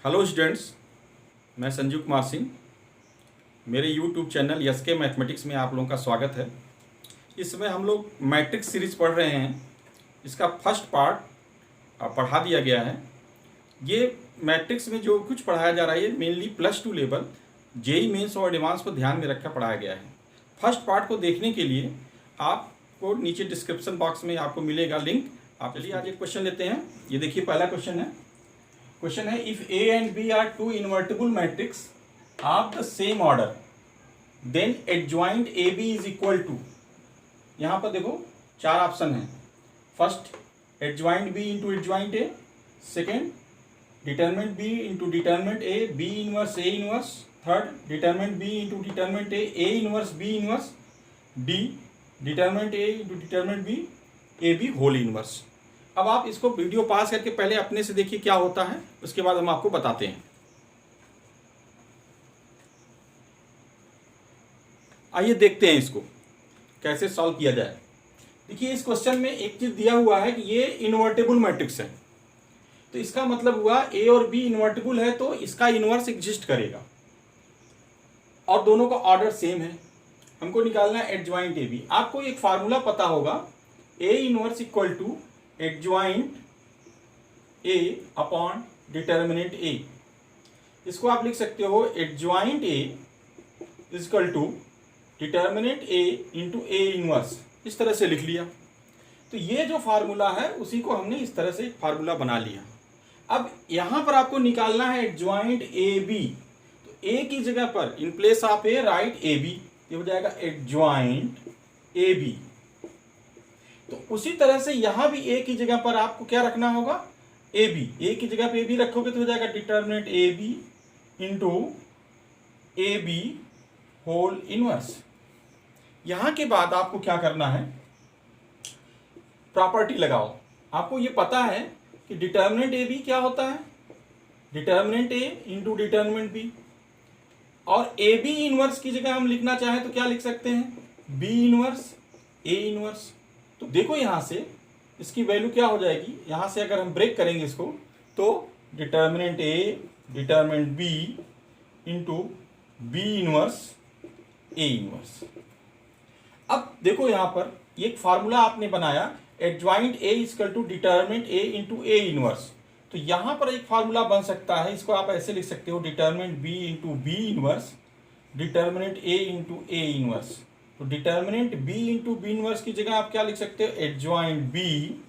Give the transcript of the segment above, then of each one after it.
Hello students, मैं संजीव कुमार सिंह। मेरे YouTube channel SK mathematics में आप लोगों का स्वागत है। इसमें हम लोग मैट्रिक्स सीरीज पढ़ रहे हैं। इसका फर्स्ट पार्ट पढ़ा दिया गया है। ये मैट्रिक्स में जो कुछ पढ़ाया जा रहा है ये मेनली +2 लेवल जेई मेंस और एडवांस को ध्यान में रखकर पढ़ाया गया है। फर्स्ट पार्ट को देखने के लिए आपको नीचे डिस्क्रिप्शन बॉक्स में आपको मिलेगा लिंक। आप चलिए आज एक क्वेश्चन लेते हैं। ये देखिए पहला क्वेश्चन है if A and B are two invertible matrix of the same order then adjoint A B is equal to. यहाँ पर देखो 4 ऑप्शन है। First adjoint B into adjoint A, second determinant B into determinant A, B inverse A inverse, third determinant B into determinant A inverse B inverse, D determinant A into determinant B A B whole inverse. अब आप इसको video पास करके पहले अपने से देखिए क्या होता है, उसके बाद हम आपको बताते हैं। आइए देखते हैं इसको कैसे सॉल्व किया जाए। देखिए इस क्वेश्चन में एक चीज दिया हुआ है कि ये इन्वर्टिबल मैट्रिक्स है, तो इसका मतलब हुआ ए और बी इन्वर्टिबल है तो इसका इनवर्स एग्जिस्ट करेगा और दोनों का ऑर्डर सेम है। हमको निकालना है एडजॉइंट ए बी। आपको एक फार्मूला पता होगा, A inverse equal to adjoint A upon determinant A. इसको आप लिख सकते हो adjoint A equal to determinant A into A inverse. इस तरह से लिख लिया। तो ये जो फार्मूला है उसी को हमने इस तरह से एक फार्मूला बना लिया। अब यहां पर आपको निकालना है एडजॉइंट ए बी। तो ए की जगह पर in place of A write A B, ये हो जाएगा एडजॉइंट ए बी। तो उसी तरह से यहां भी ए की जगह पर आपको क्या रखना होगा, ए बी। ए की जगह पे ए बी रखोगे तो हो जाएगा determinant A B into A B whole inverse. यहां के बाद आपको क्या करना है, प्रॉपर्टी लगाओ। आपको ये पता है कि डिटर्मिनेंट ए बी क्या होता है, determinant A into determinant B. और ए बी इनवर्स की जगह हम लिखना चाहें तो क्या लिख सकते हैं, बी इनवर्स ए इनवर्स। तो देखो यहां से इसकी वैल्यू क्या हो जाएगी, यहां से अगर हम ब्रेक करेंगे इसको तो determinant A determinant B into B inverse A inverse. अब देखो यहां पर एक फार्मूला आपने बनाया, adjoint A equal to determinant A into A inverse. तो यहां पर एक फार्मूला बन सकता है, इसको आप ऐसे लिख सकते हो determinant B into B inverse determinant A into A inverse. तो determinant B into B inverse की जगह आप क्या लिख सकते हो, एडजॉइंट बी,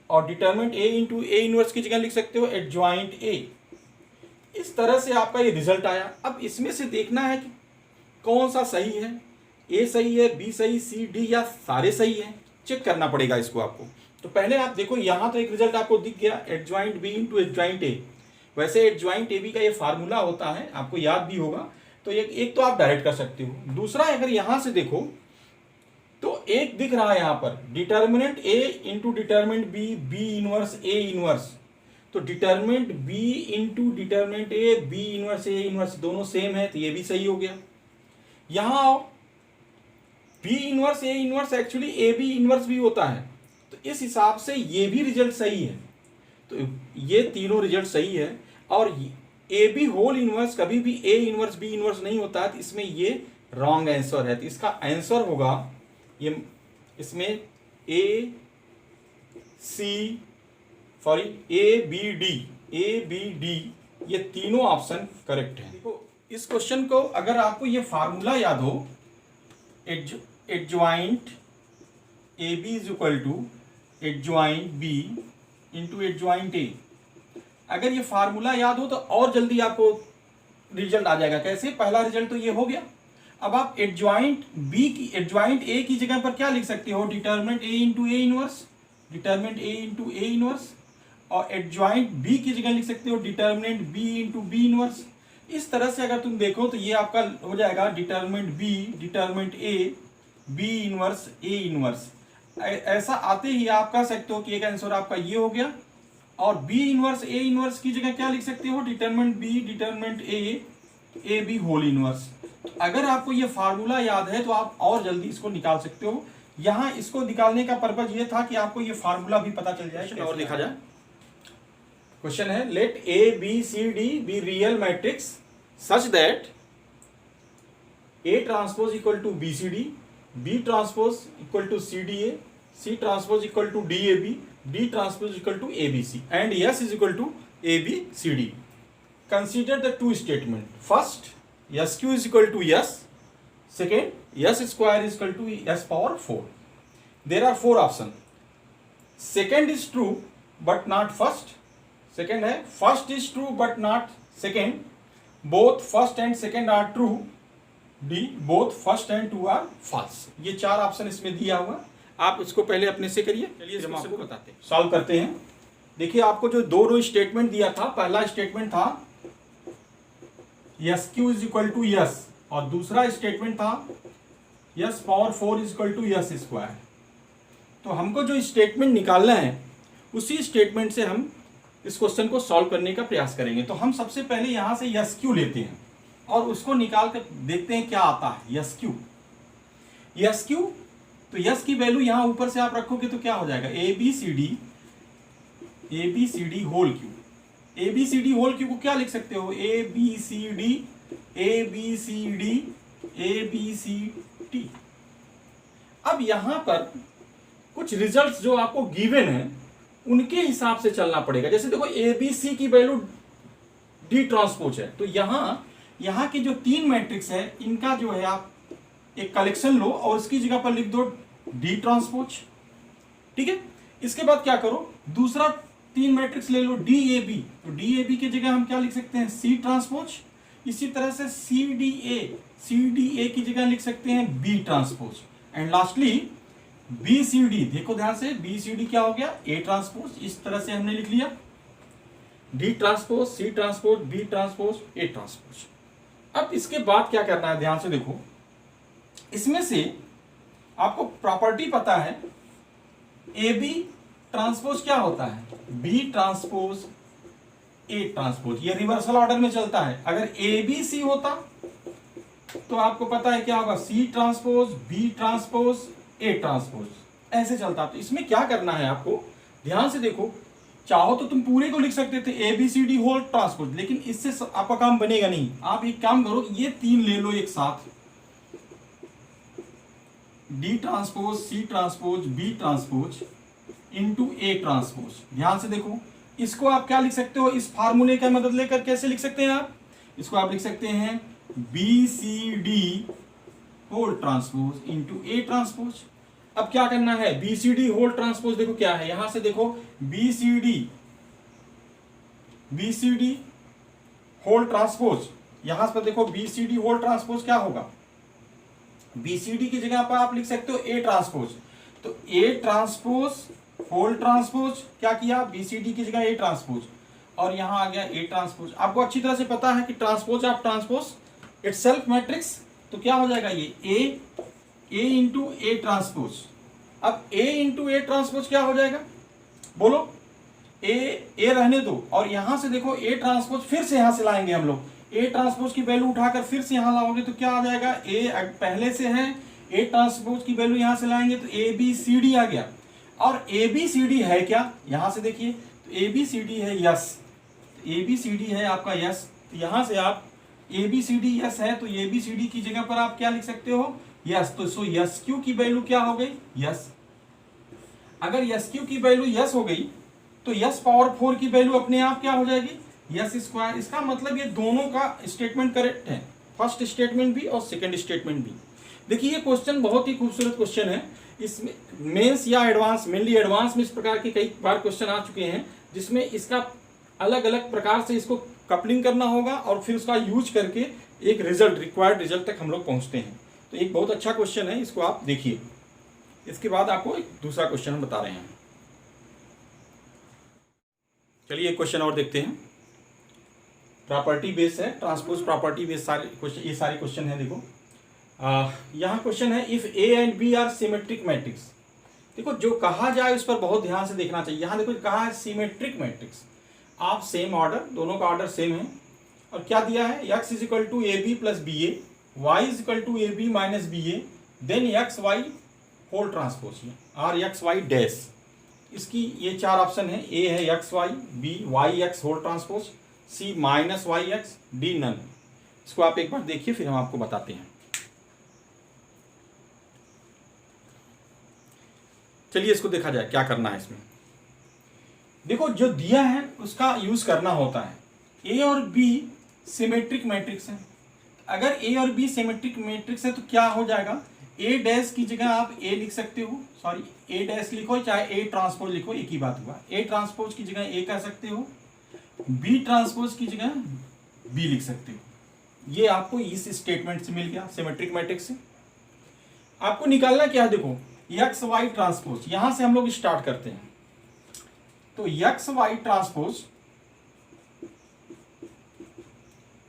और determinant A into A inverse की जगह लिख सकते हो एडजॉइंट ए। इस तरह से आपका ये रिजल्ट आया। अब इसमें से देखना है कि कौन सा सही है, ए सही है, बी सही, सी डी या सारे सही है, चेक करना पड़ेगा इसको आपको। तो पहले आप देखो यहां तो एक रिजल्ट आपको दिख गया, adjoint B into adjoint A. वैसे एडजॉइंट ए बी का ये फार्मूला होता है, आपको याद भी होगा। तो एक तो आप डायरेक्ट कर सकते हो। दूसरा अगर यहां से देखो तो एक दिख रहा है यहां पर determinant A into determinant B, B inverse A inverse. तो determinant B into determinant A, B inverse A inverse दोनों सेम है, तो ये भी सही हो गया। यहां आओ, B inverse A inverse actually A B inverse भी होता है, तो इस हिसाब से ये भी रिजल्ट सही है। तो ये तीनों रिजल्ट सही है। और ए बी होल इनवर्स कभी भी ए इनवर्स बी इनवर्स नहीं होता है, तो इसमें ये रॉन्ग आंसर है। तो इसका आंसर होगा ये, इसमें ए बी डी ये तीनों ऑप्शन करेक्ट है। देखो इस क्वेश्चन को अगर आपको ये फार्मूला याद हो, adjoint A B is equal to adjoint B into adjoint A, अगर ये फार्मूला याद हो तो और जल्दी आपको रिजल्ट आ जाएगा। कैसे, पहला रिजल्ट तो ये हो गया। अब आप एडजॉइंट बी की एडजॉइंट ए की जगह पर क्या लिख सकते हो, determinant A into A inverse determinant A into A inverse, और एडजॉइंट बी की जगह लिख सकते हो determinant B into B inverse. इस तरह से अगर तुम देखो तो ये आपका हो जाएगा determinant B determinant A B inverse A inverse. ऐसा आते ही आप कह सकते हो कि एक आंसर आपका ये हो गया। और बी इनवर्स ए इनवर्स की जगह क्या लिख सकते हो, determinant B determinant A B whole inverse. अगर आपको ये फार्मूला याद है तो आप और जल्दी इसको निकाल सकते हो। यहाँ इसको निकालने का पर्पज ये था कि आपको ये फार्मूला भी पता चल जाए। और देखा जाए क्वेश्चन है let A B C D be real matrix such that A transpose equal to B C D, B transpose equal to C D A, C transpose equal to D A B, D transpose equal to A B C and S is equal to A B C D. Consider the two statement. First, SQ is equal to S. Second, S square is equal to S power 4. There are four options. Second is true but not first. Second है first is true but not second. Both first and second are true. D, both first and two are false. ये चार option इसमें दिया हुआ. आप इसको पहले अपने से करिए. चलिए हम आपको बताते हैं, सॉल्व करते हैं. देखिए आपको जो दो रो स्टेटमेंट दिया था, पहला स्टेटमेंट था S cube is equal to S और दूसरा स्टेटमेंट था S power 4 is equal to S square. तो हमको जो स्टेटमेंट निकालना है उसी स्टेटमेंट से हम इस क्वेश्चन को सॉल्व करने का प्रयास करेंगे. तो हम सबसे पहले यहां से यस क्यू लेते हैं और उसको निकाल कर देखते हैं क्या आता है. यस क्यू, यस क्यू, तो यस की वैल्यू यहां ऊपर से आप रखोगे तो क्या हो जाएगा, A B C D whole cube. A B C D whole cube को क्या लिख सकते हो, A B C D, A B C D, A B C T. अब यहां पर कुछ रिजल्ट्स जो आपको गिवन है उनके हिसाब से चलना पड़ेगा. जैसे देखो ए बी सी की वैल्यू डी ट्रांसपोज है, तो यहां की जो तीन मैट्रिक्स है इनका जो है आप एक कलेक्शन लो और इसकी जगह पर लिख दो डी ट्रांसपोज. ठीक है, इसके बाद क्या करो, दूसरा तीन मैट्रिक्स ले लो डी ए बी, तो डी ए बी की जगह हम क्या लिख सकते हैं, सी ट्रांसपोज. इसी तरह से सी डी ए की जगह लिख सकते हैं B transpose. And lastly B C D, देखो ध्यान से, बी सी डी क्या हो गया, ए ट्रांसपोज. इस तरह से हमने लिख लिया D transpose, C transpose, B transpose, A transpose. अब इसके बाद क्या करना है, ध्यान से देखो, इसमें से आपको प्रॉपर्टी पता है ए बी ट्रांसपोज क्या होता है, बी ट्रांसपोज ए ट्रांसपोज. ये रिवर्सल ऑर्डर में चलता है. अगर ए बी सी होता तो आपको पता है क्या होगा, C transpose, B transpose, A transpose, ऐसे चलता. तो इसमें क्या करना है आपको, ध्यान से देखो, चाहो तो तुम पूरे को लिख सकते थे A B C D whole transpose, लेकिन इससे आपका काम बनेगा नहीं. आप एक काम करो, ये तीन ले लो एक साथ, D transpose, C transpose, B transpose into A transpose. ध्यान से देखो, इसको आप क्या लिख सकते हो, इस फार्मूले का मदद लेकर कैसे लिख सकते हैं आप, इसको आप लिख सकते हैं B C D whole transpose into A transpose. अब क्या करना है, B C D whole transpose देखो क्या है, यहां से देखो B C D whole transpose, यहां पर देखो B C D whole transpose क्या होगा, बी सी डी की जगह पर आप लिख सकते हो ए ट्रांसपोज. तो ए ट्रांसपोज होल ट्रांसपोज क्या किया, बी सी डी की जगह ए ट्रांसपोज, और यहां आ गया ए ट्रांसपोज. आपको अच्छी तरह से पता है कि transpose of transpose itself matrix, तो क्या हो जाएगा ये ए इंटू ए ट्रांसपोज. अब ए इंटू ए ट्रांसपोज क्या हो जाएगा, बोलो, ए रहने दो, और यहां से देखो ए ट्रांसपोज फिर से यहां से लाएंगे हम लोग, ए ट्रांसपोज की वैल्यू उठाकर फिर से यहां लाओगे तो क्या आ जाएगा, ए पहले से है, ए ट्रांसपोज की वैल्यू यहां से लाएंगे तो ए बी सी डी आ गया. और ए बी सी डी है क्या, यहां से देखिए, तो ए बी सी डी है S, A B C D है आपका यस. तो यहां से आप A B C D S है, तो ए बी सी डी की जगह पर आप क्या लिख सकते हो, यस. तो सो यस क्यू की वैल्यू क्या हो गई, यस. अगर यस क्यू की वैल्यू यस हो गई तो यस पावर 4 की वैल्यू अपने आप क्या हो जाएगी, यस स्क्वायर. इसका मतलब ये दोनों का स्टेटमेंट करेक्ट है, फर्स्ट स्टेटमेंट भी और सेकंड स्टेटमेंट भी. देखिए ये क्वेश्चन बहुत ही खूबसूरत क्वेश्चन है. इसमें मेंस या एडवांस, मेनली एडवांस में इस प्रकार के कई बार क्वेश्चन आ चुके हैं जिसमें इसका अलग अलग प्रकार से इसको कपलिंग करना होगा और फिर उसका यूज करके एक रिजल्ट, रिक्वायर्ड रिजल्ट तक हम लोग पहुंचते हैं. तो एक बहुत अच्छा क्वेश्चन है, इसको आप देखिए. इसके बाद आपको एक दूसरा क्वेश्चन हम बता रहे हैं. चलिए एक क्वेश्चन और देखते हैं. प्रॉपर्टी बेस है, ट्रांसपोज प्रॉपर्टी बेस सारे क्वेश्चन, ये सारे क्वेश्चन है. देखो यहाँ क्वेश्चन है, if A and B are symmetric matrix. देखो जो कहा जाए उस पर बहुत ध्यान से देखना चाहिए. यहाँ देखो कहा है symmetric matrix of same order, दोनों का ऑर्डर सेम है. और क्या दिया है, x is equal to A B plus B A, Y is equal to A B minus B A, then X Y whole transpose are X Y dash. इसकी ये चार ऑप्शन है, ए है X Y, B Y X whole transpose, C minus Y X, D none. इसको आप एक बार देखिए फिर हम आपको बताते हैं। चलिए इसको देखा जाए क्या करना है इसमें। देखो जो दिया है उसका यूज करना होता है। ए और बी सिमेट्रिक मैट्रिक्स है। अगर ए और बी सिमेट्रिक मैट्रिक्स है तो क्या हो जाएगा, ए डैश की जगह आप ए लिख सकते हो, सॉरी ए डैश लिखो चाहे ए ट्रांसपोज लिखो, एक ही बात हुआ। ए ट्रांसपोज की जगह ए कह सकते हो, बी ट्रांसपोज की जगह बी लिख सकते हो। ये आपको इस स्टेटमेंट से मिल गया सिमेट्रिक मैट्रिक्स से। आपको निकालना क्या है, देखो एक्स वाई ट्रांसपोज, यहां से हम लोग स्टार्ट करते हैं। तो एक्स वाई ट्रांसपोज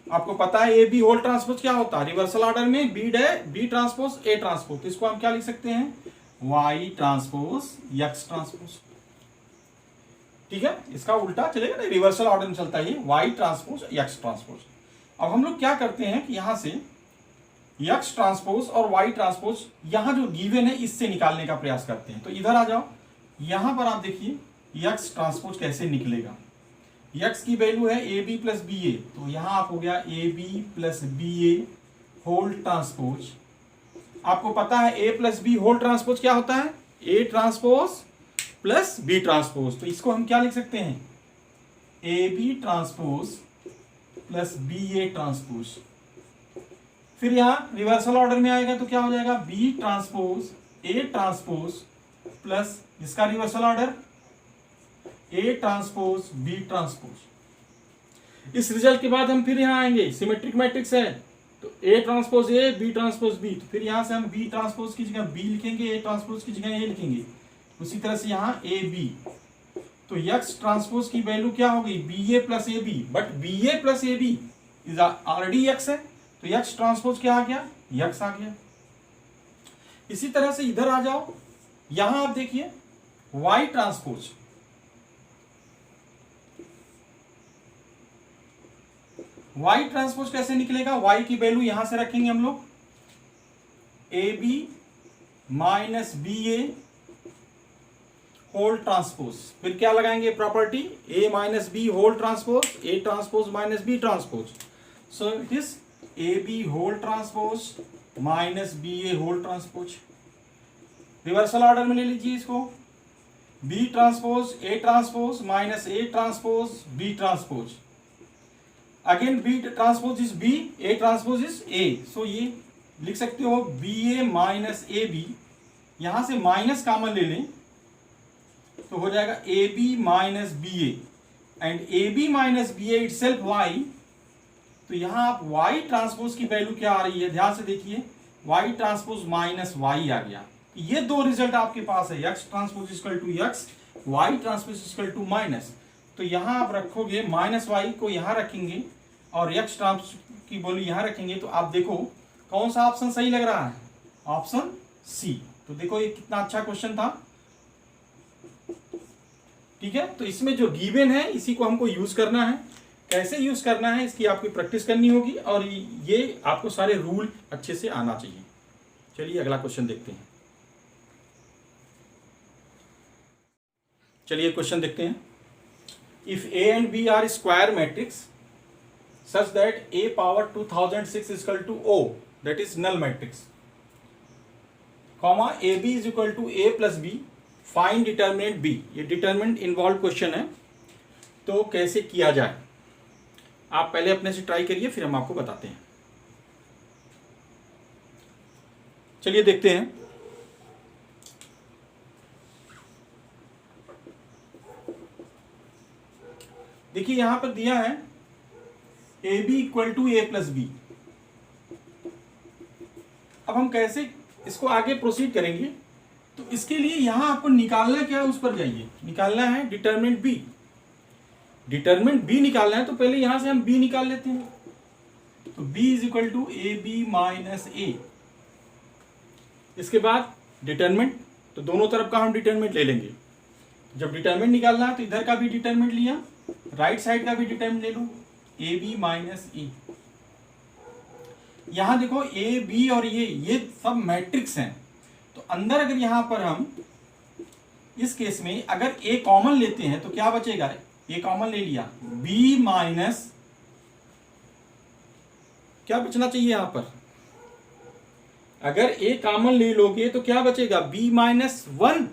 आपको पता है, ए बी होल ट्रांसपोज क्या होता है, रिवर्सल ऑर्डर में बी ट्रांसपोज ए ट्रांसपोज। तो इसको हम क्या लिख सकते हैं, वाई ट्रांसपोज एक्स ट्रांसपोज। ठीक है, इसका उल्टा चलेगा ना, रिवर्सल ऑर्डर में चलता है, वाई ट्रांसपोज एक्स ट्रांसपोज। अब हम लोग क्या करते हैं कि यहां से एक्स ट्रांसपोज और वाई ट्रांसपोज यहां जो गिवन है इससे निकालने का प्रयास करते हैं। तो इधर आ जाओ, यहां पर आप देखिए एक्स ट्रांसपोज कैसे निकलेगा। एक्स की वैल्यू है A B plus B A, तो यहां आप हो गया A B plus B A whole transpose. आपको पता है A plus B whole transpose क्या होता है, A transpose plus B transpose. तो इसको हम क्या लिख सकते हैं, A B transpose plus B A transpose. फिर यहां रिवर्सल ऑर्डर में आएगा तो क्या हो जाएगा, B transpose A transpose plus इसका reversal order A transpose B transpose. इस रिजल्ट के बाद हम फिर यहां आएंगे, सिमेट्रिक मैट्रिक्स है तो A transpose A B transpose B, तो फिर यहां से हम बी ट्रांसपोज की जगह बी लिखेंगे, ए ट्रांसपोज की जगह ए लिखेंगे। उसी तरह से यहां ए बी, तो एक्स ट्रांसपोज की वैल्यू क्या होगी, B A plus A B, but B A plus A B is already X है, तो एक्स ट्रांसपोज क्या आ गया, एक्स आ गया। इसी तरह से इधर आ जाओ, यहां आप देखिए वाई ट्रांसपोज, वाई ट्रांसपोज कैसे निकलेगा, वाई की वैल्यू यहां से रखेंगे हम लोग, A B minus B A whole transpose. फिर क्या लगाएंगे property, A minus B whole transpose, A transpose minus B transpose. So it is A B whole transpose minus B A whole transpose. Reversal order में ले लीजिए इसको, B transpose A transpose minus A transpose B transpose. Again B transpose is B, A transpose is A. So ये लिख सकते हो B A minus A B, यहां से माइनस कॉमन ले लें तो हो जाएगा A B minus B A, and A B minus B A itself Y. तो यहां आप वाई ट्रांसपोज की वैल्यू क्या आ रही है, ध्यान से देखिए, वाई ट्रांसपोज माइनस वाई आ गया। ये दो रिजल्ट आपके पास है, X transpose equal to X, Y transpose equal to minus. तो यहां आप रखोगे माइनस वाई को यहां रखेंगे और एक्स ट्रांसपोज की वैल्यू यहां रखेंगे, तो आप देखो कौन सा ऑप्शन सही लग रहा है, ऑप्शन सी। तो देखो ये कितना अच्छा क्वेश्चन था। ठीक है, तो इसमें जो गिवन है इसी को हमको यूज करना है। कैसे यूज करना है इसकी आपकी प्रैक्टिस करनी होगी, और ये आपको सारे रूल अच्छे से आना चाहिए। चलिए अगला क्वेश्चन देखते हैं। चलिए क्वेश्चन देखते हैं। If A and B are square matrix such that a power 2006 is equal to O, that is null matrix, comma AB is equal to A plus B, find determinant B। ये determinant involved question है, तो कैसे किया जाए आप पहले अपने से ट्राई करिए, फिर हम आपको बताते हैं। चलिए देखते हैं। देखिए यहां पर दिया है A B equal to A plus B. अब हम कैसे इसको आगे प्रोसीड करेंगे, तो इसके लिए यहां आपको निकालना क्या है, उस पर जाइए। निकालना है डिटरमिनेंट बी। डिटरमिनेंट बी निकालना है तो पहले यहां से हम बी निकाल लेते हैं। तो B is equal to A B minus A. इसके बाद डिटरमिनेंट, तो दोनों तरफ का हम डिटरमिनेंट ले लेंगे। जब डिटरमिनेंट निकालना है तो इधर का भी डिटरमिनेंट लिया, राइट साइड का भी डिटरमिनेंट ले लो, ए बी माइनस ए। यहां देखो ए बी और ये सब मैट्रिक्स हैं, तो अंदर अगर यहां पर हम इस केस में अगर ए कॉमन लेते हैं तो क्या बचेगा, ए कॉमन ले लिया, बी माइनस क्या बचना चाहिए यहां पर, अगर ए कॉमन ले लोगे तो क्या बचेगा, बी माइनस 1,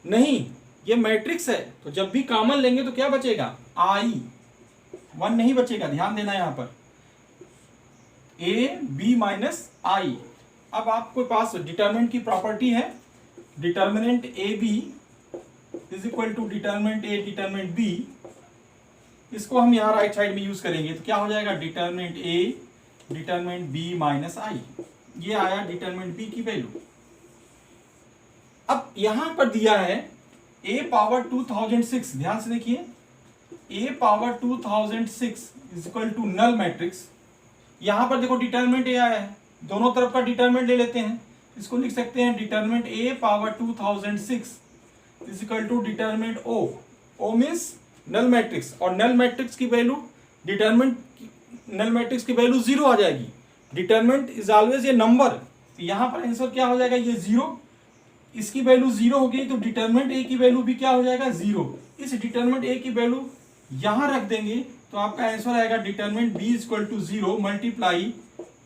नहीं ये मैट्रिक्स है तो जब भी कॉमन लेंगे तो क्या बचेगा, आई, 1 नहीं बचेगा, ध्यान देना यहां पर, ए बी माइनस आई। अब आपके पास डिटर्मिनेंट की प्रॉपर्टी है, determinant A B is equal to determinant A determinant B, इसको हम यहां राइट साइड में यूज करेंगे तो क्या हो जाएगा, determinant A determinant B minus I, ये आया डिटर्मिनेंट बी की वैल्यू। अब यहां पर दिया है a पावर 2006, ध्यान से देखिए, a power 2006 is equal to null matrix, यहां पर देखो डिटर्मिनेंट a आया है, दोनों तरफ का डिटर्मिनेंट ले लेते हैं, इसको लिख सकते हैं determinant a power 2006 is equal to determinant o means null matrix, और नल मैट्रिक्स की वैल्यू नल मैट्रिक्स की वैल्यू 0 आ जाएगी, determinant is always a number, तो यहां पर आंसर क्या हो जाएगा, ये 0, इसकी वैल्यू 0 हो गई तो डिटर्मिनेंट ए की वैल्यू भी क्या हो जाएगा, 0, इस डिटर्मिनेंट ए की वैल्यू यहां रख देंगे तो आपका आंसर आएगा determinant B is equal to 0 multiply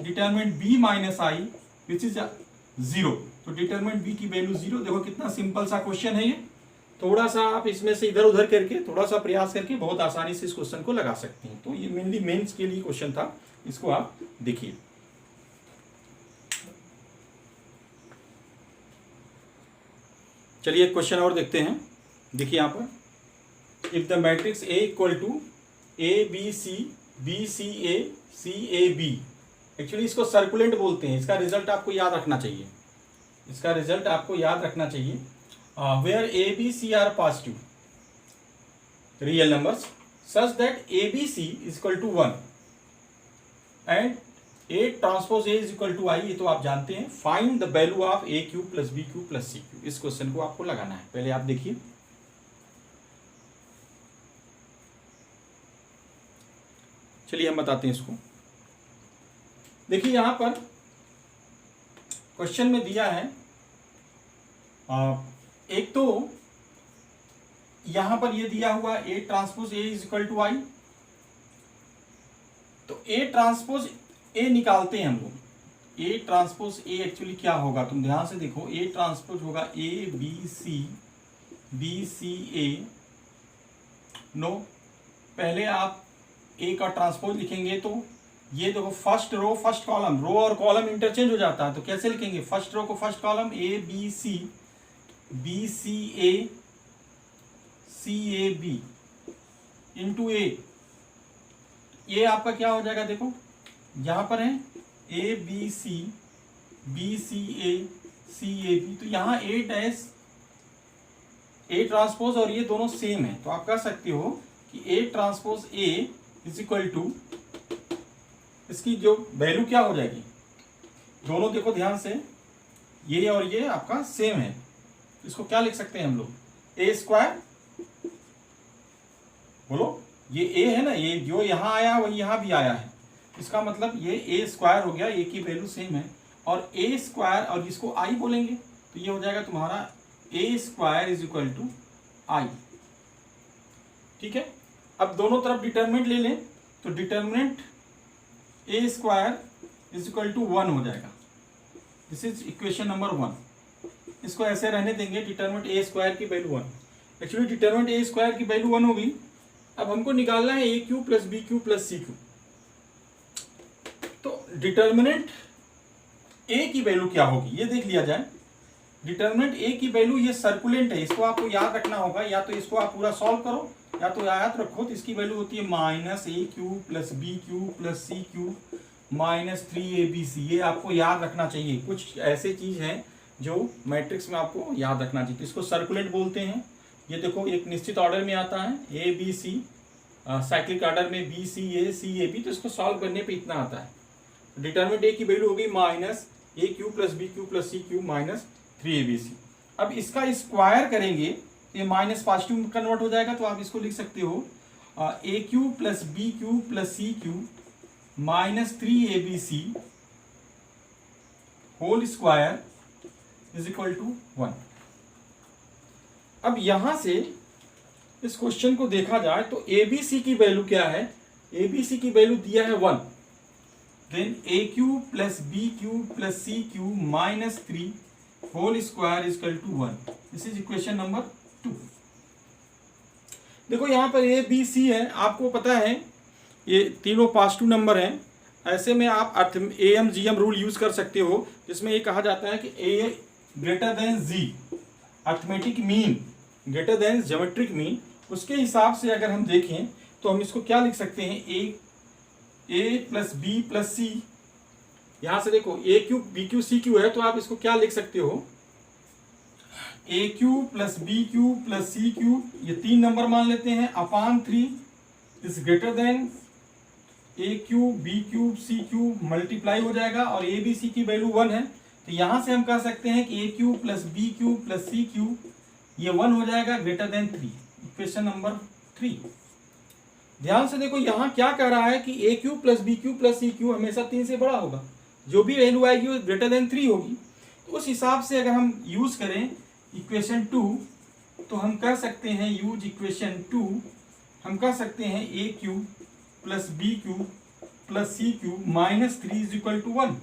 determinant B minus I which is 0, तो डिटर्मिनेंट बी की वैल्यू 0। देखो कितना सिंपल सा क्वेश्चन है ये, थोड़ा सा आप इसमें से इधर उधर करके थोड़ा सा प्रयास करके बहुत आसानी से इस क्वेश्चन को लगा सकते हैं, तो ये मेनली मेंस के लिए क्वेश्चन था, इसको आप देखिए। चलिए एक क्वेश्चन और देखते हैं, देखिए यहां पर, if the matrix A equal to A B C A B, actually इसको सर्कुलेंट बोलते हैं, इसका रिजल्ट आपको याद रखना चाहिए, इसका रिजल्ट आपको याद रखना चाहिए, where A B C are positive real numbers such that A B C is equal to 1 and A transpose A is equal to I, ये तो आप जानते हैं, find the value of A cube plus B cube plus C cube, इस question को आपको लगाना है, पहले आप देखिए, चलिए हम बताते हैं इसको। देखिए यहां पर क्वेश्चन में दिया है, एक तो यहां पर ये दिया हुआ A transpose A is equal to I, तो ए ट्रांसपोज ए निकालते हैं हम लोग, ए ट्रांसपोज ए एक्चुअली क्या होगा, तुम ध्यान से देखो, ए ट्रांसपोज होगा ए बी सी ए, नो, पहले आप ए का ट्रांसपोज लिखेंगे तो ये देखो फर्स्ट रो फर्स्ट कॉलम, रो और कॉलम इंटरचेंज हो जाता है, तो कैसे लिखेंगे, फर्स्ट रो को first column A B C A B into A, ये आपका क्या हो जाएगा, देखो यहां पर है A B C A B, तो यहां ए डैश ए ट्रांसपोज और ये दोनों सेम है, तो आप कह सकते हो कि A transpose A is equal to, इसकी जो वैल्यू क्या हो जाएगी, दोनों देखो ध्यान से, ये और ये आपका सेम है, इसको क्या लिख सकते हैं हम लोग, ए स्क्वायर, बोलो ये ए है ना, ये जो यहां आया वही यहां भी आया है, इसका मतलब ये ए स्क्वायर हो गया, ए की वैल्यू सेम है, और ए स्क्वायर और इसको आई बोलेंगे तो ये हो जाएगा तुम्हारा A square is equal to I, ठीक है। अब दोनों तरफ डिटर्मिनेंट ले लें तो determinant A square is equal to 1 हो जाएगा, दिस इज इक्वेशन नंबर 1, इसको ऐसे रहने देंगे, डिटर्मिनेंट ए स्क्वायर की value 1, actually determinant A square की वैल्यू 1 हो गई, अब हमको निकालना है A cube plus B cube plus C cube, तो डिटर्मिनेंट ए की वैल्यू क्या होगी ये देख लिया जाए, डिटर्मिनेंट ए की वैल्यू, ये सर्कुलेंट है, इसको आपको याद रखना होगा, या तो इसको आप पूरा सॉल्व करो या तो याद रखो, तो इसकी वैल्यू होती है minus A cube plus B cube plus C cube minus 3abc, ये आपको याद रखना चाहिए, कुछ ऐसे चीज हैं जो मैट्रिक्स में आपको याद रखना चाहिए, तो इसको सर्कुलेंट बोलते हैं, ये देखो एक निश्चित ऑर्डर में आता है A B C, cyclic order में बी सी ए बी, तो इसको सॉल्व करने पे इतना आता है, डिटर्मिनेंट ए की वैल्यू होगी minus A cube plus B cube plus C cube minus 3abc, अब इसका स्क्वायर करेंगे ये माइनस पॉजिटिव में कन्वर्ट हो जाएगा, तो आप इसको लिख सकते हो A cube plus B cube plus C cube minus 3abc whole square is equal to 1, अब यहां से इस क्वेश्चन को देखा जाए तो ए बी सी की वैल्यू क्या है, ए बी सी की वैल्यू दिया है 1, then A cube plus B cube plus C cube minus 3 whole square is equal to 1। This is equation number 2। देखो यहाँ पर ए बी सी है, आपको पता है ये तीनों पॉजिटिव नंबर हैं। ऐसे में आप A M G M rule use कर सकते हो, जिसमें ये कहा जाता है कि A greater than G, arithmetic mean greater than geometric mean. उसके हिसाब से अगर हम देखें तो हम इसको क्या लिख सकते हैं, A plus B plus C. यहां से देखो A cube B cube C cube है, तो आप इसको क्या लिख सकते हो, A cube plus B cube plus C cube, ये 3 नंबर मान लेते हैं, upon 3 is greater than A cube B cube C cube multiply हो जाएगा, और ए बी सी की वैल्यू 1 है। तो यहां से हम कह सकते हैं कि A cube plus B cube plus C cube ये 1 हो जाएगा ग्रेटर देन 3। Equation number 3। ध्यान से देखो यहां क्या कह रहा है कि A cube plus B cube plus C cube हमेशा 3 से बड़ा होगा, जो भी वैल्यू आएगी वो ग्रेटर देन 3 होगी। तो उस हिसाब से अगर हम यूज करें इक्वेशन 2, तो हम कह सकते हैं यूज इक्वेशन 2, हम कह सकते हैं A cube plus B cube plus C cube minus 3 is equal to 1,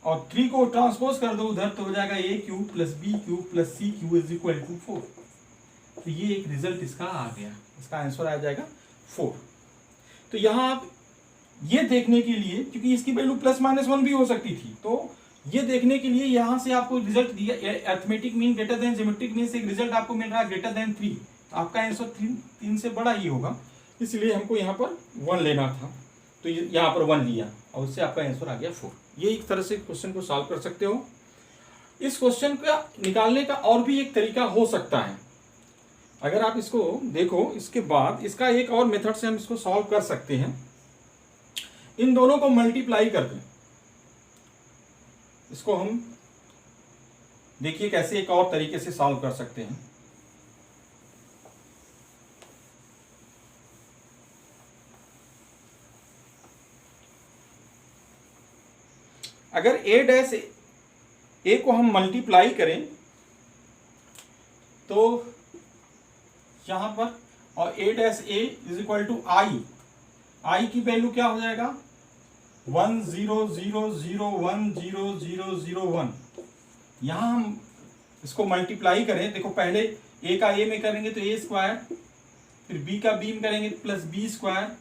और 3 को ट्रांसपोज कर दो उधर तो हो जाएगा A cube plus B cube plus C cube is equal to 4। तो ये एक रिजल्ट इसका आ गया, इसका आंसर आ जाएगा 4। तो यहाँ आप ये देखने के लिए, क्योंकि इसकी वैल्यू प्लस माइनस 1 भी हो सकती थी, तो ये देखने के लिए यहाँ से आपको रिजल्ट दिया arithmetic mean greater than geometric mean से एक रिजल्ट आपको मिल रहा है ग्रेटर देन 3, तो आपका आंसर 3 से बड़ा ही होगा, इसलिए हमको यहाँ पर 1 लेना था, तो यहाँ पर 1 लिया और उससे आपका आंसर आ गया 4। ये एक तरह से क्वेश्चन को सॉल्व कर सकते हो। इस क्वेश्चन का निकालने का और भी एक तरीका हो सकता है, अगर आप इसको देखो इसके बाद इसका एक और मेथड से हम इसको सॉल्व कर सकते हैं। इन दोनों को मल्टीप्लाई कर दें, इसको हम देखिए कैसे एक और तरीके से सॉल्व कर सकते हैं। अगर ए डैश ए को हम मल्टीप्लाई करें तो यहां पर, और A dash A is equal to I की वैल्यू क्या हो जाएगा 1 0 0 0 1 0 0 0 1। यहां हम इसको मल्टीप्लाई करें, देखो पहले ए का ए में करेंगे तो ए स्क्वायर, फिर बी का बी में करेंगे तो प्लस बी स्क्वायर,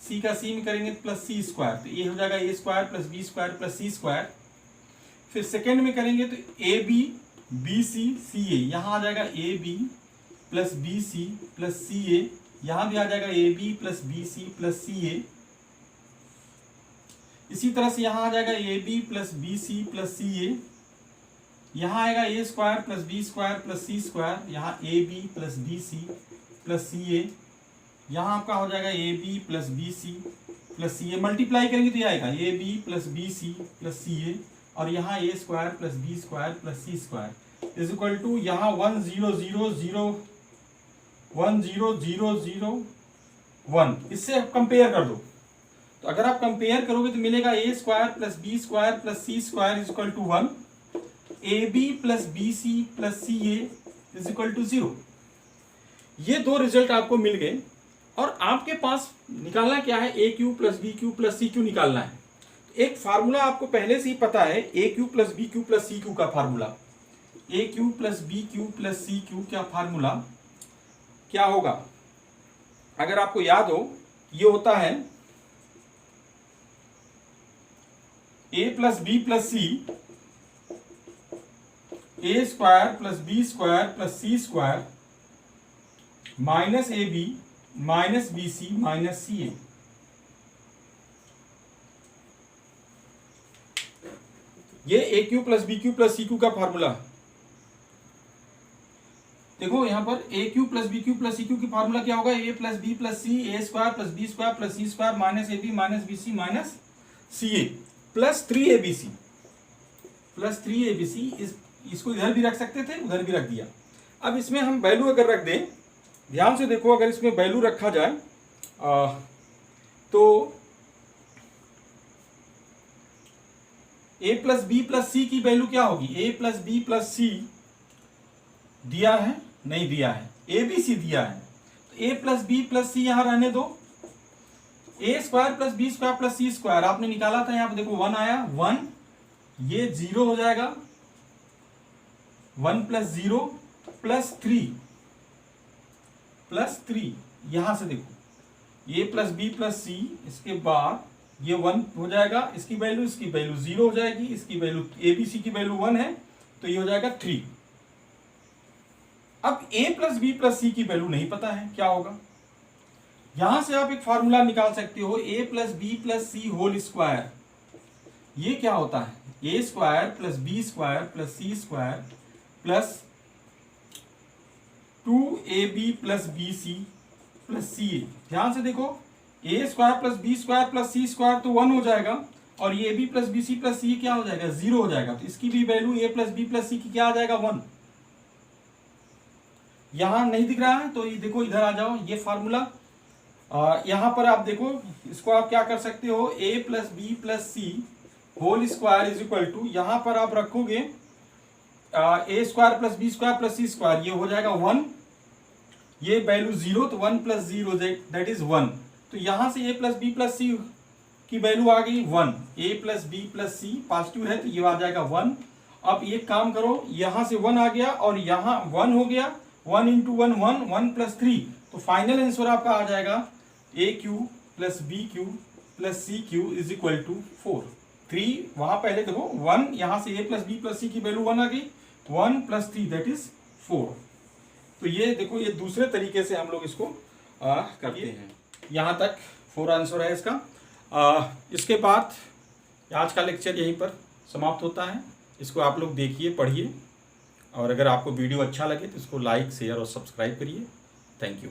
सी का सी में करेंगे तो प्लस सी स्क्वायर, तो ये हो जाएगा A square plus B square plus C square. फिर सेकेंड में करेंगे तो A B B C C A, यहाँ आ जाएगा A B plus B C plus C A, यहाँ भी आ जाएगा A B plus B C plus C A. इसी तरह से यहाँ आ जाएगा A B plus B C plus C A, यहाँ आएगा A square plus B square plus C square, यहाँ A B plus B C plus C A, यहाँ आपका हो जाएगा A B plus B C plus C A. Multiply करेंगे तो ये आएगा A B plus B C plus C A, और यहाँ A square plus B square plus C square is equal to यहाँ 1 0 0 0 1 0 0 0 1। इससे आप कंपेयर कर दो, तो अगर आप कंपेयर करोगे तो मिलेगा A square plus B square plus C square is equal to 1, A B plus B C plus C A is equal to 0। ये दो रिजल्ट आपको मिल गए, और आपके पास निकालना क्या है, A cube plus B cube plus C cube निकालना है। एक फार्मूला आपको पहले से ही पता है, A cube plus B cube plus C cube का formula, A cube plus B cube plus C cube का फार्मूला क्या होगा, अगर आपको याद हो, ये होता है A plus B plus C, A square plus B square plus C square minus A B minus B C minus C A. ये A cube plus B cube plus C cube का फार्मूला। देखो यहां पर ए cube plus B cube plus C cube की formula क्या होगा, A plus B plus C, A square plus B square plus C square minus A B minus B C minus C A plus 3 A B C plus 3 A B C. इसको इधर भी रख सकते थे, उधर भी रख दिया। अब इसमें हम वैल्यू अगर रख दें, ध्यान से देखो, अगर इसमें वैल्यू रखा जाए तो A plus B plus C की वैल्यू क्या होगी, ए प्लस बी प्लस सी दिया है नहीं दिया है, ए बी सी दिया है, तो A plus B plus C यहां रहने दो, A square plus B square plus C square आपने निकाला था, यहां पे देखो 1 आया, 1 ये 0 हो जाएगा, 1 प्लस 0 प्लस 3 यहां से देखो ए प्लस बी प्लस सी, इसके बाद ये 1 हो जाएगा, इसकी वैल्यू 0 हो जाएगी, इसकी वैल्यू ए बी सी की वैल्यू 1 है, तो ये हो जाएगा 3। अब a plus B plus C की वैल्यू नहीं पता है, क्या होगा? यहां से आप एक फॉर्मूला निकाल सकते हो, a plus B plus C whole square, ये क्या होता है? A square plus B square plus C square plus 2ab plus B C plus C A. ध्यान से देखो, A square plus B square plus C square तो 1 हो जाएगा, और ये B plus B C plus C क्या हो जाएगा? 0 हो जाएगा, तो इसकी भी value A plus B plus C की क्या आ जाएगा? 1। यहां नहीं दिख रहा है तो ये देखो, इधर आ जाओ, ये फॉर्मूला यहां पर आप देखो, इसको आप क्या कर सकते हो, a plus B plus C whole square is equal to, यहां पर आप रखोगे A square plus B square plus C square, ये हो जाएगा 1, ये वैल्यू 0, तो 1 प्लस 0 दैट इज 1, तो यहां से a plus B plus C की वैल्यू आ गई 1, a plus B plus C positive है तो ये आ जाएगा 1। अब ये काम करो, यहां से 1 आ गया और यहां 1 हो गया, 1 इंटू 1 1, 1 प्लस 3, तो फाइनल आंसर आपका आ जाएगा A cube plus B cube plus C cube is equal to 4। 3 वहां पहले देखो 1, यहां से a plus B plus C की वैल्यू 1 आ गई, 1 प्लस 3 दैट इज 4। तो ये देखो, ये दूसरे तरीके से हम लोग इसको करते हैं। यहाँ तक 4 आंसर है इसका। इसके बाद आज का लेक्चर यहीं पर समाप्त होता है। इसको आप लोग देखिए, पढ़िए, और अगर आपको वीडियो अच्छा लगे तो इसको लाइक शेयर और सब्सक्राइब करिए। Thank you.